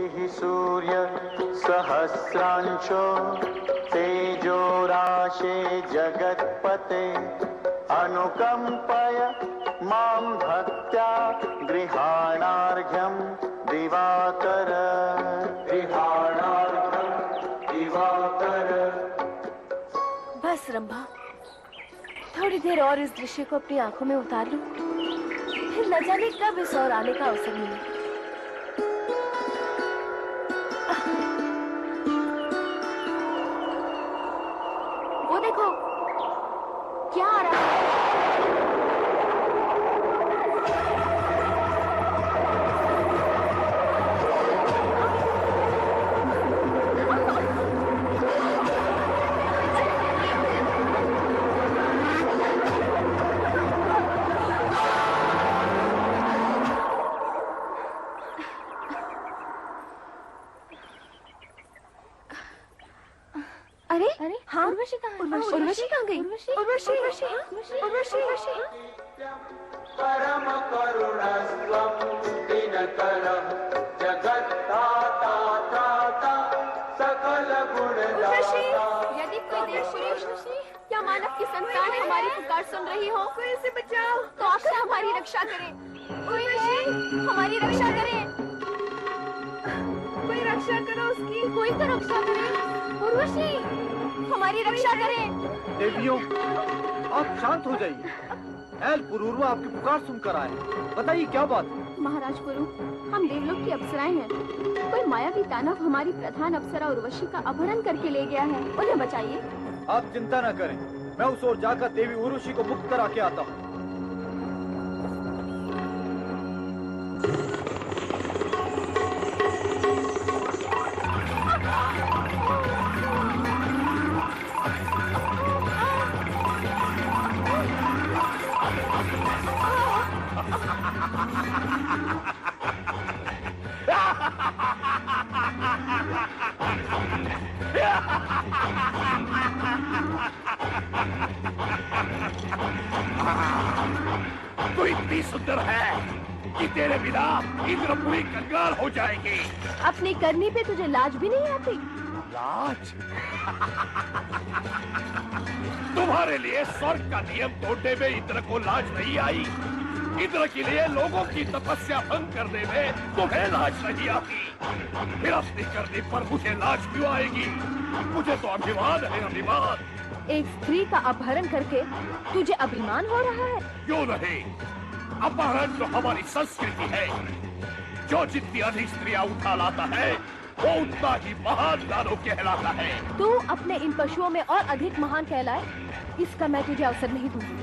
हि सूर्य सहस्रांशो तेजो राशे जगत्पते अनुकंपय मां भक्त्या गृहाणार्घ्यं दिवाकर बस रंभा, थोड़ी देर और इस दृश्य को अपनी आंखों में उतार लूं, फिर न जाने कब इस और आने का अवसर मिले। वो देखो, क्या आ रहा है? अरे हाँ, उर्वशी कहाँ गई? उर्वशी परम करुणस्त्वं दिनकरं जगत्ताता सकल गुणदाता। यदि कोई देवपुरी या मानव की संतान हमारी पुकार सुन रही हो, कोई इसे बचाओ, तो आकर हमारी रक्षा करे। हमारी रक्षा करे, कोई रक्षा करो उसकी, कोई तो रक्षा करे। उर्वशी, हमारी रक्षा करें। देवियों, आप शांत हो जाइए। एल पुरूरवा आपकी पुकार सुनकर आए, बताइए क्या बात है? महाराज पुरु, हम देवलोक की अप्सराएं हैं। कोई मायावी दानव हमारी प्रधान अप्सरा उर्वशी का अपहरण करके ले गया है, उन्हें बचाइए। आप चिंता न करें, मैं उस ओर जाकर देवी उर्वशी को मुक्त करा के आता हूँ। तू इतनी सुंदर है कि तेरे बिना इंद्रपुरी कंगाल हो जाएगी। अपनी करनी पे तुझे लाज भी नहीं आती? लाज? तुम्हारे लिए स्वर्ग का नियम तोड़ने में इंद्र को लाज नहीं आई। इंद्र के लिए लोगों की तपस्या भंग करने में तुम्हें लाज नहीं आती। फिर अपनी करनी पर मुझे लाज क्यों आएगी? मुझे तो अभिमान है, अभिमान। एक स्त्री का अपहरण करके तुझे अभिमान हो रहा है? क्यों नहीं? अपहरण तो हमारी संस्कृति है। जो जितनी अधिक स्त्रियां उठा लाता है, वो उतना ही महान दानव कहलाता है। तू अपने इन पशुओं में और अधिक महान कहलाए, इसका मैं तुझे अवसर नहीं दूंगी।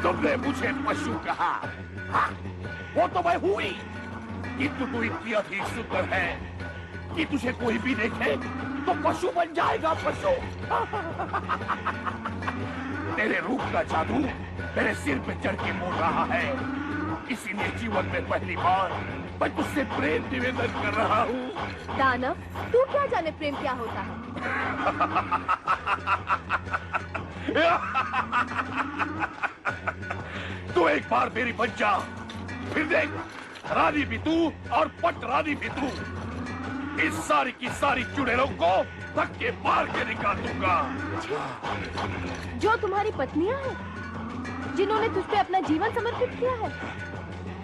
तुमने मुझे पशु कहा? हाँ, वो तो मैं हुई, किंतु तू इतनी अधिक सुंदर है कि तुझे कोई भी देखे तो पशु बन जाएगा, पशु। तेरे रूप का जादू मेरे सिर पे चढ़ के मोड़ रहा है, इसीलिए जीवन में पहली बार मैं तुझसे प्रेम निवेदन कर रहा हूँ। दानव, तू क्या जाने प्रेम क्या होता है? तू एक बार मेरी बन जा, फिर देख, रानी भी तू और पट रानी भी तू। इस सारी की सारी चुड़ैलों को धक्के मार के निकाल दूंगा। जो तुम्हारी पत्नियां हैं, जिन्होंने तुझ पे अपना जीवन समर्पित किया है,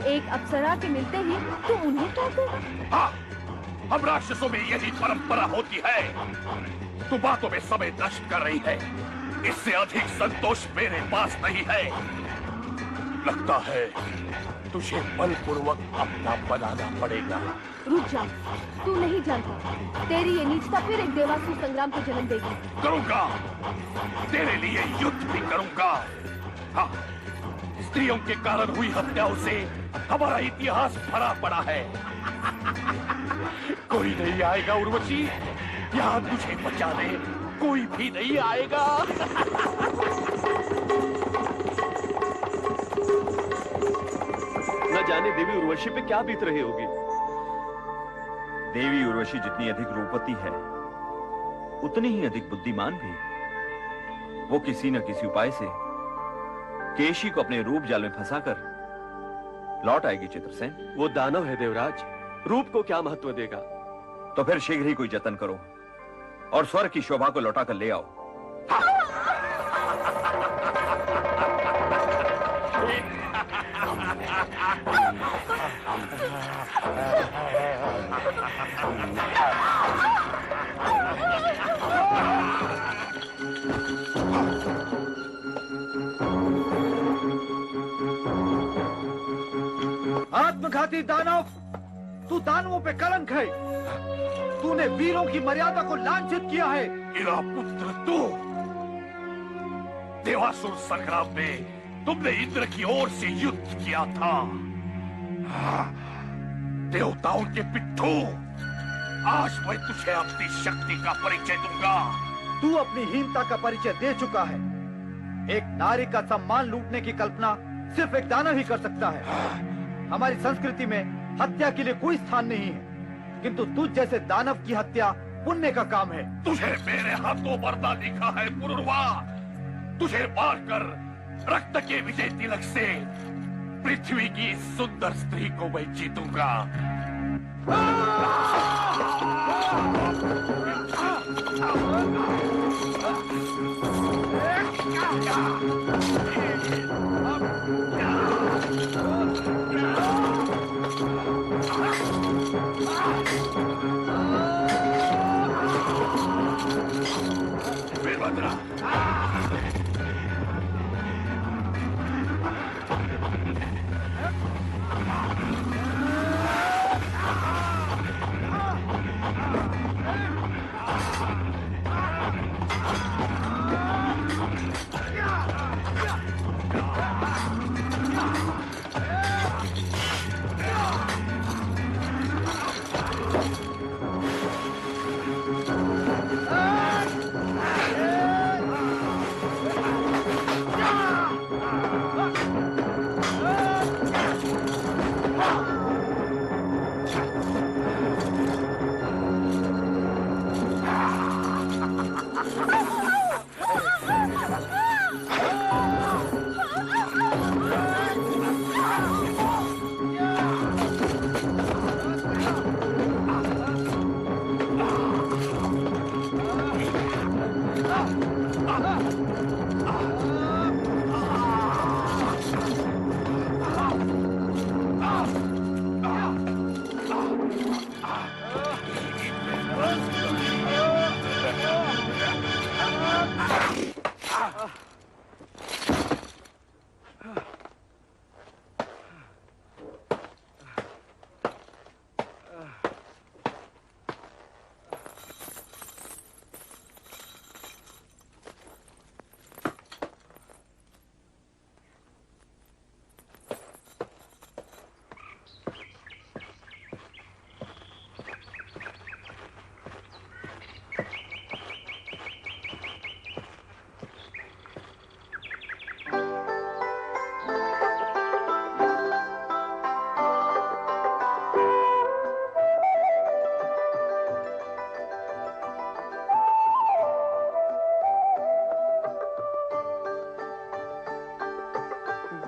एक अप्सरा के मिलते ही तू उन्हें क्या देगा? हाँ, हम राक्षसों में यही परंपरा होती है। तू बातों में समय नष्ट कर रही है, इससे अधिक संतोष मेरे पास नहीं है। लगता है तुझे बलपूर्वक अपना बनाना पड़ेगा। रुक जा, तू नहीं जानता, तेरी ये नीचता फिर एक देवासुर संग्राम को जन्म देगी। करूंगा, तेरे लिए युद्ध भी करूंगा। हाँ, स्त्रियों के कारण हुई हत्याओं से हमारा इतिहास भरा पड़ा है। कोई नहीं आएगा उर्वशी, यहाँ तुझे बचाने कोई भी नहीं आएगा। न जाने देवी उर्वशी पे क्या बीत रही होगी। देवी उर्वशी जितनी अधिक रूपवती है, उतनी ही अधिक बुद्धिमान भी। वो किसी न किसी उपाय से केशी को अपने रूप जाल में फंसाकर लौट आएगी चित्रसेन। वो दानव है देवराज, रूप को क्या महत्व देगा। तो फिर शीघ्र ही कोई जतन करो और स्वर्ग की शोभा को लौटा कर ले आओ। आत्मघाती दानव, तू दानवों पे कलंक है। तूने वीरों की मर्यादा को लांछित किया है। मेरा पुत्र तू, देवासुर संग्राम में तुमने इंद्र की ओर से युद्ध किया था। देवताओं के पिट्ठू, आज मैं तुझे अपनी शक्ति का परिचय दूंगा। तू अपनी हीनता का परिचय दे चुका है। एक नारी का सम्मान लूटने की कल्पना सिर्फ एक दानव ही कर सकता है। हमारी संस्कृति में हत्या के लिए कोई स्थान नहीं है, किंतु तुझ जैसे दानव की हत्या पुण्य का काम है। तुझे मेरे हाथों मरना दिखा है पुरुरवा। तुझे मारकर रक्त के विजय तिलक से पृथ्वी की सुंदर स्त्री को मैं जीतूंगा। वीरभद्रा,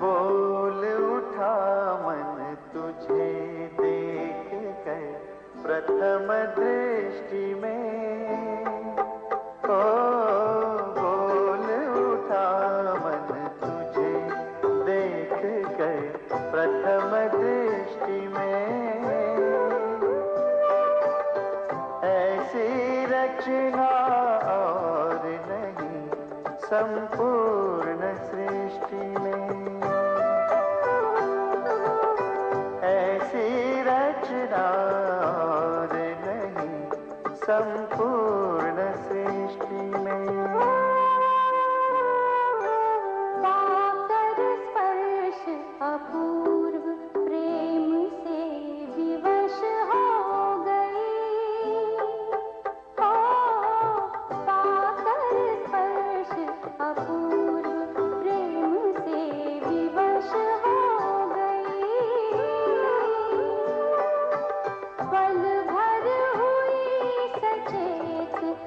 बोल उठा मन तुझे देख कर प्रथम दृष्टि में। ओ बोल उठा मन तुझे देख कर प्रथम दृष्टि में। ऐसी रचना और नहीं संपूर्ण सृष्टि में। ऐसी रचना और नहीं संपूर्ण सृष्टि में। पाकर स्पर्श अपूर्व प्रेम से विवश हो गई। ओ पाकर स्पर्श अपूर्व प्रेम से विवश हो गई। पल भर हुई सचेत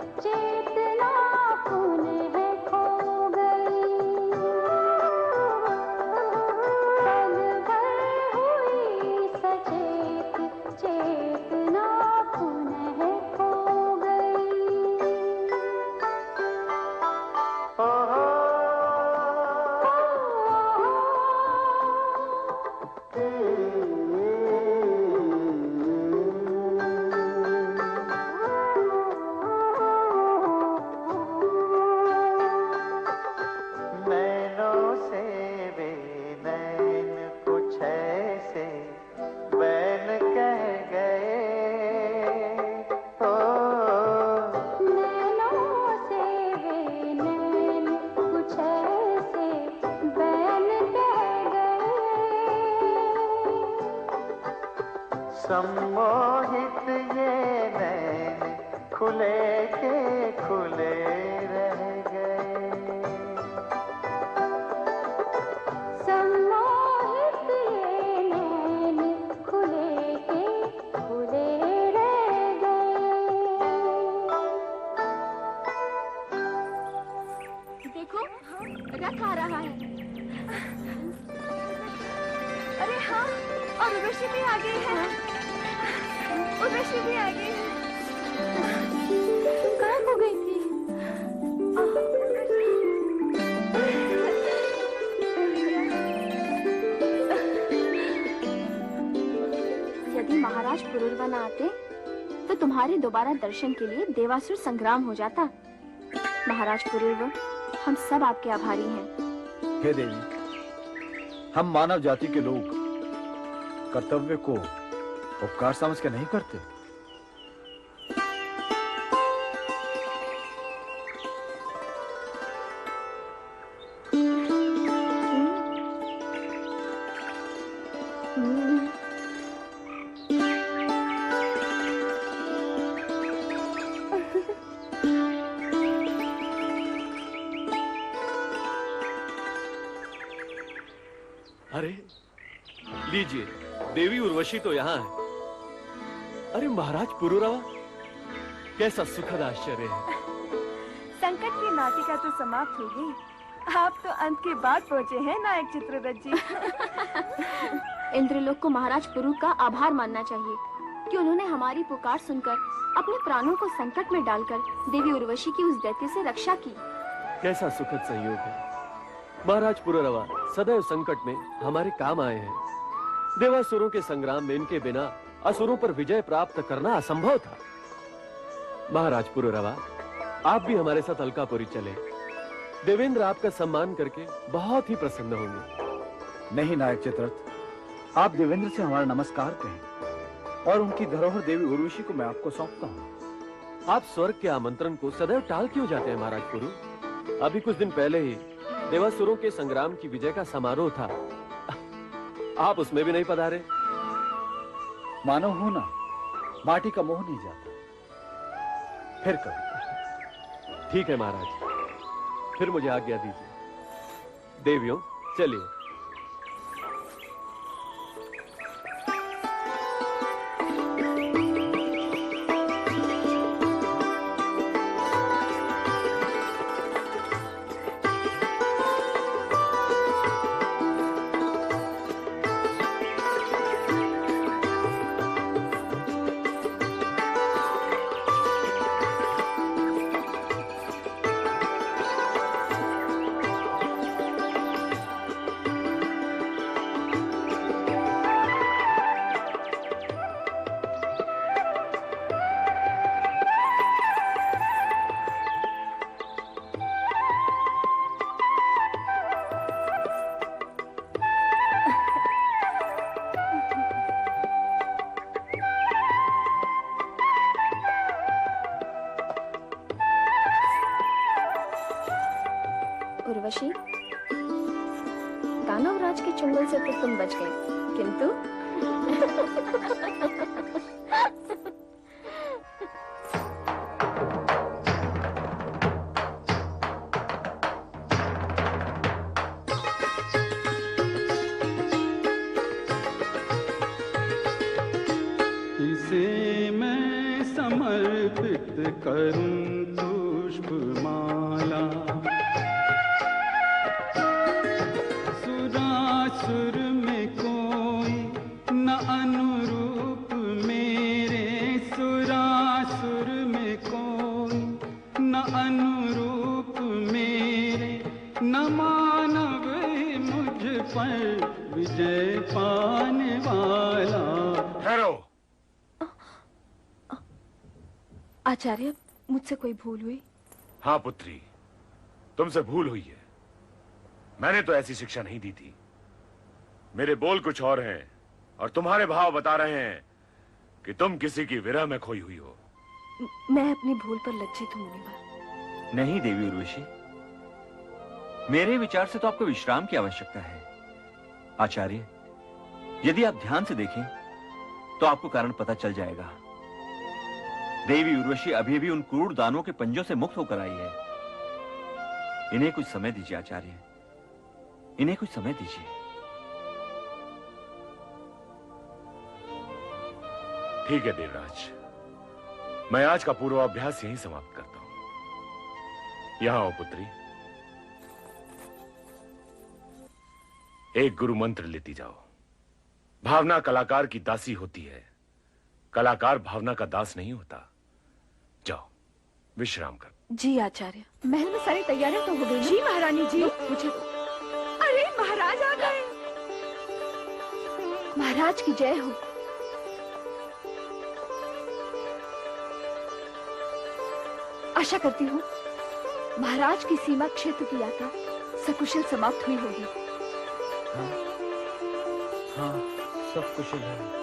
सम्मोहित ये नैन खुले के खुले रह गए। सम्मोहित ये नैन खुले के खुले रह गए। देखो रथ आ रहा है। अरे हाँ, और उर्वशी भी आ गई है। उर्वशी भी आ गई है। तुम कहाँ खो गई थी? यदि महाराज पुरुरवा न आते तो तुम्हारे दोबारा दर्शन के लिए देवासुर संग्राम हो जाता। महाराज पुरुरवा, हम सब आपके आभारी हैं। हे देवी, हम मानव जाति के लोग कर्तव्य को उपकार समझ के नहीं करते। अरे लीजिए, देवी उर्वशी तो यहाँ है। अरे महाराज पुरुरवा, कैसा सुखद आश्चर्य है। संकट की नाटिका तो समाप्त हो गई। आप तो अंत के बाद पहुँचे हैं नायक चित्ररथ जी। इंद्रलोक को महाराज पुरु का आभार मानना चाहिए कि उन्होंने हमारी पुकार सुनकर अपने प्राणों को संकट में डालकर देवी उर्वशी की उस दैत्य से रक्षा की। कैसा सुखद संयोग है। महाराज पुरुरवा सदैव संकट में हमारे काम आए हैं। देवासुरों के संग्राम में इनके बिना असुरों पर विजय प्राप्त करना असंभव था। महाराज पुरुरवा, आप भी हमारे साथ अलकापुरी चले। देवेंद्र आपका सम्मान करके बहुत ही प्रसन्न होंगे। नहीं नायक चित्ररथ, आप देवेंद्र से हमारा नमस्कार कहें और उनकी धरोहर देवी उर्वशी को मैं आपको सौंपता हूँ। आप स्वर्ग के आमंत्रण को सदैव टाल क्यों जाते हैं महाराज पुरु? अभी कुछ दिन पहले ही देवासुरों के संग्राम की विजय का समारोह था। आप उसमें भी नहीं पधारे। मानव होना माटी का मोह नहीं जाता। फिर कभी। ठीक है महाराज, फिर मुझे आज्ञा दीजिए। देवियों, चलिए। उर्वशी, दानवराज के चुंगल से तो तुम बच गई, किंतु इसे मैं समर्पित करूं पुष्पमाला, सुरासुर में कोई न अनुरूप मेरे, सुरासुर में कोई न अनुरूप मेरे, न मानव मुझ पर विजय पाने वाला। ठहरो। आचार्य, मुझसे कोई भूल हुई? हाँ पुत्री, तुमसे भूल हुई है। मैंने तो ऐसी शिक्षा नहीं दी थी। मेरे बोल कुछ और हैं और तुम्हारे भाव बता रहे हैं कि तुम किसी की विरह में खोई हुई हो। मैं अपनी भूल पर लज्जित हूं मुनिवर। नहीं देवी उर्वशी, मेरे विचार से तो आपको विश्राम की आवश्यकता है। आचार्य, यदि आप ध्यान से देखें तो आपको कारण पता चल जाएगा। देवी उर्वशी अभी भी उन क्रूर दानों के पंजों से मुक्त होकर आई है। इन्हें कुछ समय दीजिए आचार्य, इन्हें कुछ समय दीजिए। ठीक है देवराज, मैं आज का पूर्वाभ्यास यहीं समाप्त करता हूं। यहां आओ पुत्री, एक गुरु मंत्र लेती जाओ। भावना कलाकार की दासी होती है, कलाकार भावना का दास नहीं होता। जाओ विश्राम कर। जी आचार्य। महल में सारी तैयारियां तो हो गई? जी महारानी जी। मुझे अरे महाराज आ गए। महाराज की जय हो। आशा करती हूँ महाराज की सीमा क्षेत्र की यात्रा सकुशल समाप्त हुई होगी। हाँ, सब कुशल है।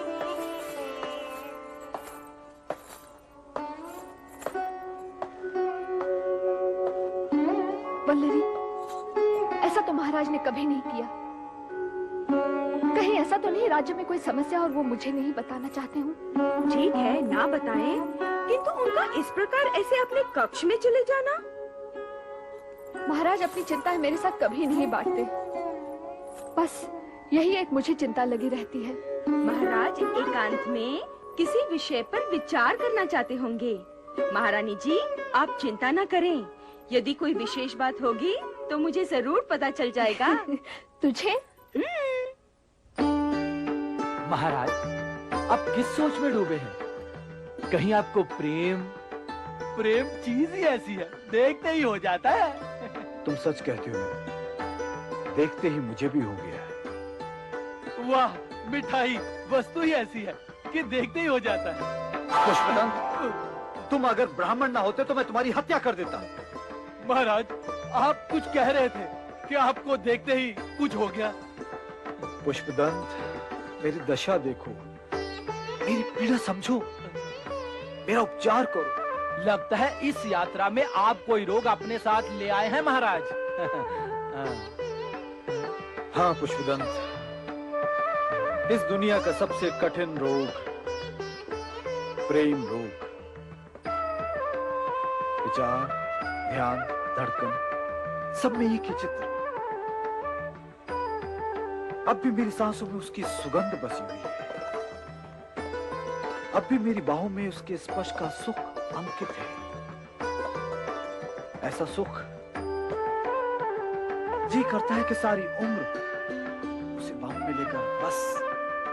वल्लरी, ऐसा तो महाराज ने कभी नहीं किया। कहीं ऐसा तो नहीं राज्य में कोई समस्या और वो मुझे नहीं बताना चाहते हूँ? ठीक है, ना बताएं, किंतु उनका इस प्रकार ऐसे अपने कक्ष में चले जाना। महाराज अपनी चिंताएं मेरे साथ कभी नहीं बांटते। बस यही एक मुझे चिंता लगी रहती है। महाराज एकांत में किसी विषय पर विचार करना चाहते होंगे। महारानी जी, आप चिंता न करें। यदि कोई विशेष बात होगी तो मुझे जरूर पता चल जाएगा। तुझे? महाराज, आप किस सोच में डूबे हैं? कहीं आपको प्रेम चीज ही ऐसी है, देखते ही हो जाता है। तुम सच कहते हो, देखते ही मुझे भी हो गया है। वाह, मिठाई वस्तु ही ऐसी है कि देखते ही हो जाता है। पुष्पदंत, तुम अगर ब्राह्मण ना होते तो मैं तुम्हारी हत्या कर देता। महाराज, आप कुछ कह रहे थे कि आपको देखते ही कुछ हो गया। पुष्पदंत, मेरी दशा देखो, मेरी पीड़ा समझो, मेरा उपचार करो। लगता है इस यात्रा में आप कोई रोग अपने साथ ले आए हैं महाराज। हाँ पुष्पदंत, इस दुनिया का सबसे कठिन रोग प्रेम रोग। विचार, ध्यान, धड़कन, सब में एक ही चित्र। अब भी मेरी सांसों में उसकी सुगंध बसी हुई है। अब भी मेरी बाहों में उसके स्पर्श का सुख अंकित है। ऐसा सुख जी करता है कि सारी उम्र उसे बाहों में लेकर बस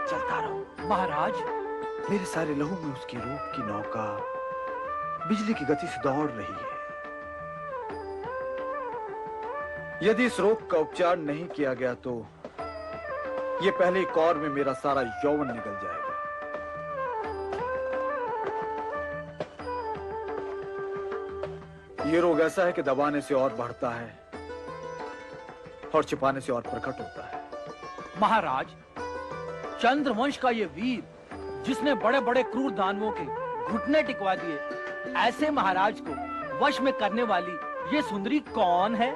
चलता रहूं। महाराज, मेरे सारे लहू में उसकी रूप की नौका बिजली की गति से दौड़ रही है। यदि इस रोग का उपचार नहीं किया गया तो ये पहले ही कौर में मेरा सारा यौवन निकल जाएगा। ये रोग ऐसा है कि दबाने से और बढ़ता है और छिपाने से और प्रकट होता है। महाराज, चंद्रवंश का ये वीर जिसने बड़े बड़े क्रूर दानवों के घुटने टिकवा दिए, ऐसे महाराज को वश में करने वाली ये सुंदरी कौन है?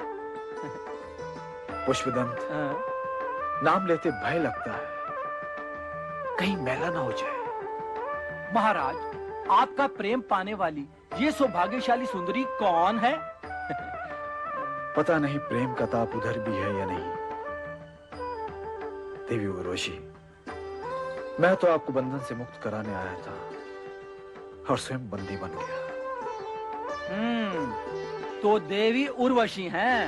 पुष्पदंत, नाम लेते भय लगता है कहीं मैला ना हो जाए। महाराज, आपका प्रेम पाने वाली ये सौभाग्यशाली सुंदरी कौन है? पता नहीं प्रेम का ताप उधर भी है या नहीं। देवी उर्वशी, मैं तो आपको बंधन से मुक्त कराने आया था और स्वयं बंदी बन गया। तो देवी उर्वशी हैं।